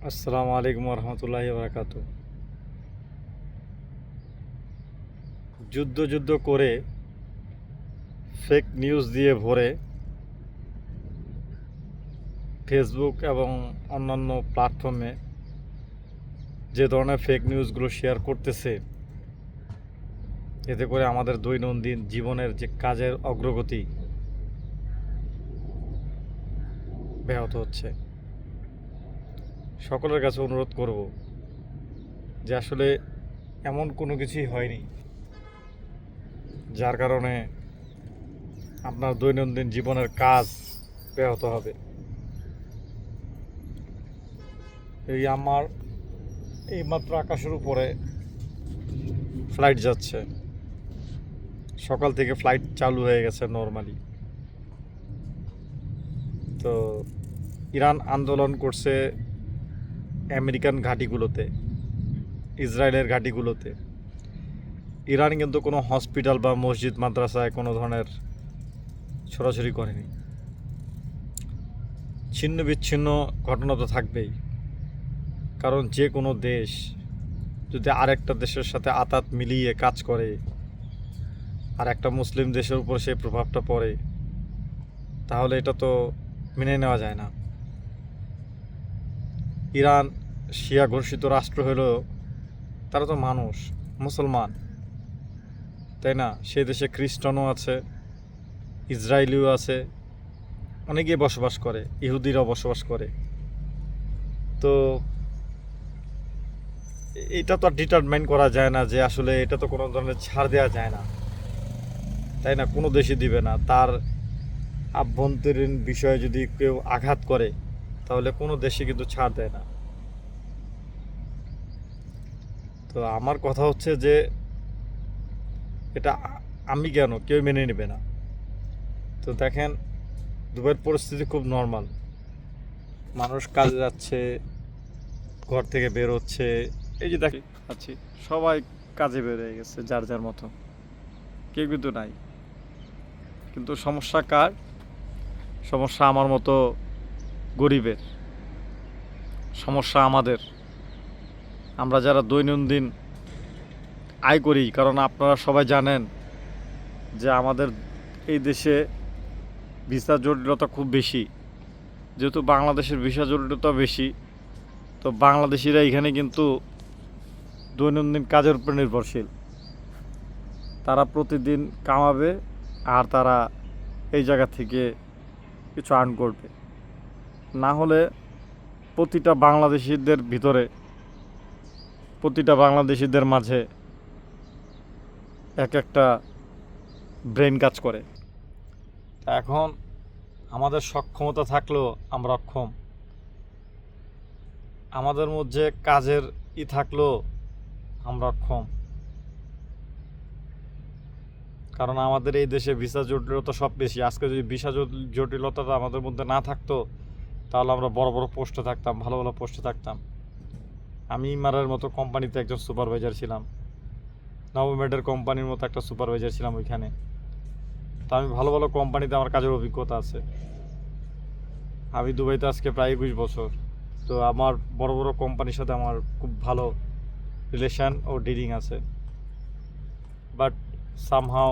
আসসালামু আলাইকুম রহমতুল্লাহি বারাকাত। যুদ্ধ যুদ্ধ করে ফেক নিউজ দিয়ে ভরে ফেসবুক এবং অন্যান্য প্ল্যাটফর্মে যে ধরনের ফেক নিউজগুলো শেয়ার করতেছে, এতে করে আমাদের দৈনন্দিন জীবনের যে কাজের অগ্রগতি ব্যাহত হচ্ছে। সকলের কাছে অনুরোধ করব যে আসলে এমন কোনো কিছুই হয়নি যার কারণে আপনার দৈনন্দিন জীবনের কাজ ব্যাহত হবে। আমার এইমাত্র আকাশের উপরে ফ্লাইট যাচ্ছে, সকাল থেকে ফ্লাইট চালু হয়ে গেছে নর্মালি। তো ইরান আন্দোলন করছে আমেরিকান ঘাঁটিগুলোতে, ইসরায়েলের ঘাঁটিগুলোতে। ইরান কিন্তু কোনো হসপিটাল বা মসজিদ মাদ্রাসায় কোনো ধরনের ছড়াছড়ি করেনি। ছিন্ন বিচ্ছিন্ন ঘটনা তো থাকবেই, কারণ যে কোনো দেশ যদি আরেকটা দেশের সাথে আতাত মিলিয়ে কাজ করে আর একটা মুসলিম দেশের উপর সেই প্রভাবটা পড়ে, তাহলে এটা তো মেনে নেওয়া যায় না। ইরান শিয়া ঘোষিত রাষ্ট্র হলেও তারা তো মানুষ, মুসলমান, তাই না? সেই দেশে খ্রিস্টানও আছে, ইসরায়েলিও আছে, অনেকেই বসবাস করে, ইহুদিরাও বসবাস করে। তো এটা তো আর ডিটারমাইন করা যায় না যে আসলে এটা তো কোনো ধরনের ছাড় দেওয়া যায় না, তাই না? কোনো দেশই দিবে না। তার আভ্যন্তরীণ বিষয়ে যদি কেউ আঘাত করে তাহলে কোনো দেশে কিন্তু ছাড় দেয় না। তো আমার কথা হচ্ছে যে এটা আমি কেন, কেউ মেনে নেবে না। তো দেখেন, দুবাইয়ের পরিস্থিতি খুব নর্মাল। মানুষ কাজে যাচ্ছে, ঘর থেকে বের হচ্ছে, এই যে দেখি আছি, সবাই কাজে বের হয়ে গেছে যার যার মতো, কেউ কিন্তু নাই। কিন্তু সমস্যা কার? সমস্যা আমার মতো গরিবের, সমস্যা আমাদের, আমরা যারা দৈনন্দিন আয় করি। কারণ আপনারা সবাই জানেন যে আমাদের এই দেশে ভিসা জটিলতা খুব বেশি। যেহেতু বাংলাদেশের ভিসা জটিলতা বেশি, তো বাংলাদেশিরা এখানে কিন্তু দৈনন্দিন কাজের উপর নির্ভরশীল। তারা প্রতিদিন কামাবে আর তারা এই জায়গা থেকে কিছু আর্ন করবে। না হলে প্রতিটা বাংলাদেশিদের ভিতরে, প্রতিটা বাংলাদেশিদের মাঝে এক একটা ব্রেন কাজ করে। এখন আমাদের সক্ষমতা থাকলেও আমরা অক্ষম, আমাদের মধ্যে কাজের থাকলেও আমরা অক্ষম। কারণ আমাদের এই দেশে ভিসা জটিলতা সব বেশি। আজকে যদি ভিসা জটিলতাটা আমাদের মধ্যে না থাকতো, তাহলে আমরা বড় বড় পোস্টে থাকতাম, ভালো ভালো পোস্টে থাকতাম। আমি ইমারের মতো কোম্পানিতে একজন সুপারভাইজার ছিলাম, নবমেডের কোম্পানির মতো একটা সুপারভাইজার ছিলাম ওইখানে। তো আমি ভালো ভালো কোম্পানিতে আমার কাজের অভিজ্ঞতা আছে। আমি দুবাইতে আজকে প্রায় 21 বছর। তো আমার বড় বড় কোম্পানির সাথে আমার খুব ভালো রিলেশন ও ডিলিং আছে। বাট সামহাও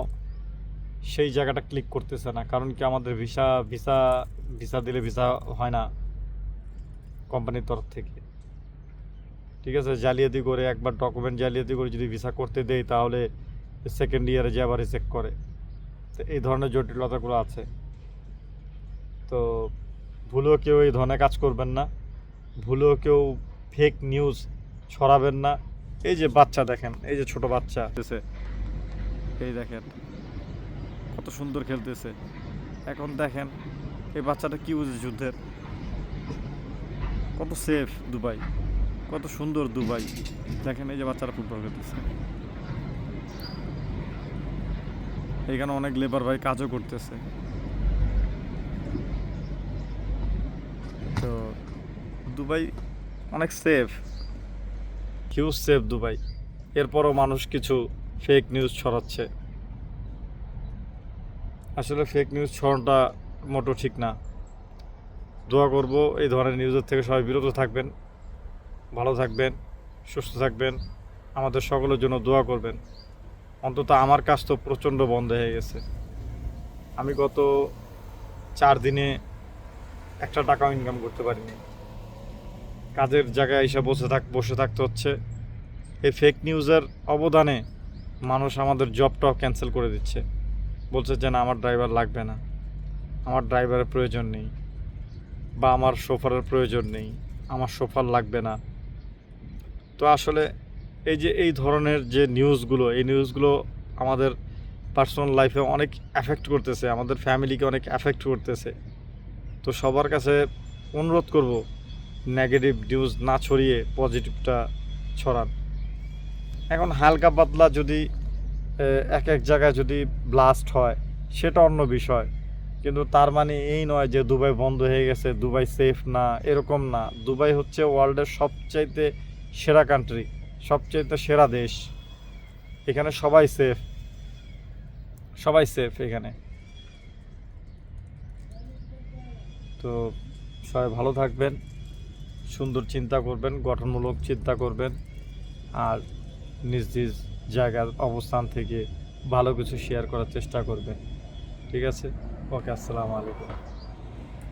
সেই জায়গাটা ক্লিক করতেছে না। কারণ কি, আমাদের ভিসা ভিসা ভিসা দিলে ভিসা হয় না কোম্পানির তরফ থেকে। ঠিক আছে, জালিয়াতি করে, একবার ডকুমেন্ট জালিয়াতি করে যদি ভিসা করতে দেয়, তাহলে সেকেন্ড ইয়ারে যে আবার রিজেক্ট করে। তো এই ধরনের জটিলতাগুলো আছে। তো ভুলেও কেউ এই ধরনের কাজ করবেন না, ভুলেও কেউ ফেক নিউজ ছড়াবেন না। এই যে বাচ্চা দেখেন, এই যে ছোট বাচ্চা, এই দেখেন কত সুন্দর খেলতেছে। এখন দেখেন এই বাচ্চাটা কি বুঝে যুদ্ধের। কত সেফ দুবাই, কত সুন্দর দুবাই। দেখেন এই যে বাচ্চারা ফুটবল খেলতেছে। এখানে অনেক লেবার ভাই কাজও করতেছে। তো দুবাই অনেক সেফ, হিউজ সেফ দুবাই। এরপরও মানুষ কিছু ফেক নিউজ ছড়াচ্ছে। আসলে ফেক নিউজ ছড়ানোটা মোটেও ঠিক না। দোয়া করব এই ধরনের নিউজের থেকে সবাই বিরত থাকবেন। ভালো থাকবেন, সুস্থ থাকবেন, আমাদের সকলের জন্য দোয়া করবেন। অন্তত আমার কাজ তো প্রচণ্ড বন্ধ হয়ে গেছে। আমি গত 4 দিনে একটা টাকাও ইনকাম করতে পারিনি। কাজের জায়গায় এসে বসে থাকতে হচ্ছে। এই ফেক নিউজের অবদানে মানুষ আমাদের জবটাও ক্যান্সেল করে দিচ্ছে, বলছে যে না আমার ড্রাইভার লাগবে না, আমার ড্রাইভারের প্রয়োজন নেই, বা আমার শোফারের প্রয়োজন নেই, আমার শোফার লাগবে না। তো আসলে এই যে এই ধরনের যে নিউজগুলো, এই নিউজগুলো আমাদের পার্সোনাল লাইফে অনেক অ্যাফেক্ট করতেছে, আমাদের ফ্যামিলিকে অনেক অ্যাফেক্ট করতেছে। তো সবার কাছে অনুরোধ করব, নেগেটিভ নিউজ না ছড়িয়ে পজিটিভটা ছড়ান। এখন হালকা পাতলা যদি এক এক জায়গায় যদি ব্লাস্ট হয় সেটা অন্য বিষয়, কিন্তু তার মানে এই নয় যে দুবাই বন্ধ হয়ে গেছে, দুবাই সেফ না, এরকম না। দুবাই হচ্ছে ওয়ার্ল্ডের সবচাইতে সেরা কান্ট্রি, সবচাইতে সেরা দেশ। এখানে সবাই সেফ, সবাই সেফ এখানে। তো সবাই ভালো থাকবেন, সুন্দর চিন্তা করবেন, গঠনমূলক চিন্তা করবেন, আর নিজ নিজ জায়গার অবস্থান থেকে ভালো কিছু শেয়ার করার চেষ্টা করবেন। ঠিক আছে? ওকে, আসসালামু আলাইকুম।